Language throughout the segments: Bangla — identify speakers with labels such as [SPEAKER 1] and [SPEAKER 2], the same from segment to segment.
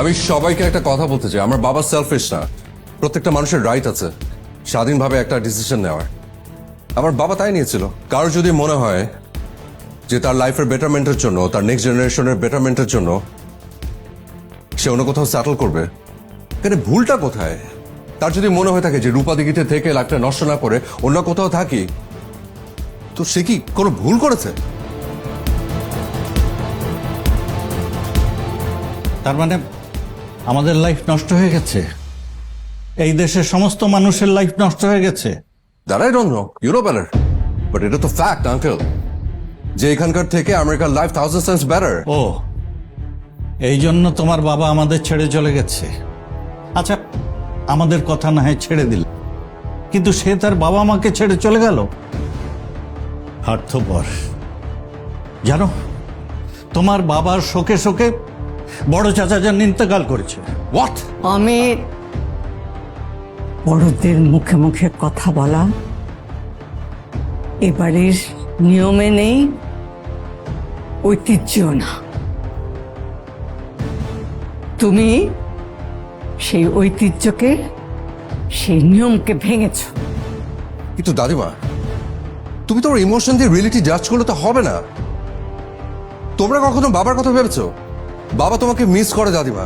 [SPEAKER 1] আমি সবাইকে একটা কথা বলতে চাই, আমার বাবা সেলফিশ না। প্রত্যেকটা মানুষের রাইট আছে স্বাধীনভাবে একটা ডিসিশন নেওয়ার। আমার বাবা তাই নিয়েছিল। কারো যদি মনে হয় যে তার লাইফের বেটারমেন্টের জন্য, তার নেক্সট জেনারেশনের বেটারমেন্টের জন্য সে অন্য কোথাও সেটেল করবে, এখানে ভুলটা কোথায়? তার যদি মনে হয়ে থাকে যে রূপাদিগিতে থেকে লাইফটা নষ্ট না করে অন্য কোথাও থাকি, তো সে কি কোনো ভুল করেছে?
[SPEAKER 2] তার মানে আমাদের লাইফ নষ্ট হয়ে গেছে, এই দেশের সমস্ত মানুষের লাইফ নষ্ট হয়ে গেছে।
[SPEAKER 1] That I don't know. You know better. But এটা তো ফ্যাক্ট, আঙ্কেল, যে এখানকার থেকে আমেরিকার লাইফ থাউজেন্ড টাইমস বেটার।
[SPEAKER 2] ও, এই জন্য তোমার বাবা আমাদের ছেড়ে চলে গেছে। আচ্ছা, আমাদের কথা না হয় ছেড়ে দিল, কিন্তু সে তার বাবা মাকে ছেড়ে চলে গেল। স্বার্থপর। জানো, তোমার বাবার শোকে শোকে বড় চাচা যান ইন্তেকাল করেছে।
[SPEAKER 1] হোয়াট?
[SPEAKER 3] আমি বড়দের মুখে মুখে কথা বলা এবারের নিয়মে নেই, ঐতিহ্যও না। তুমি সেই ঐতিহ্যকে, সেই নিয়মকে ভেঙেছ।
[SPEAKER 1] কিন্তু দাদিমা, তুমি তোমার ইমোশন দিয়ে রিয়েলিটি জাজ করলে তো হবে না। তোমরা কখনো বাবার কথা ভেবেছো? বাবা তোমাকে মিস করে দাদিমা,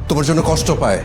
[SPEAKER 1] তোমার জন্য কষ্ট পায়।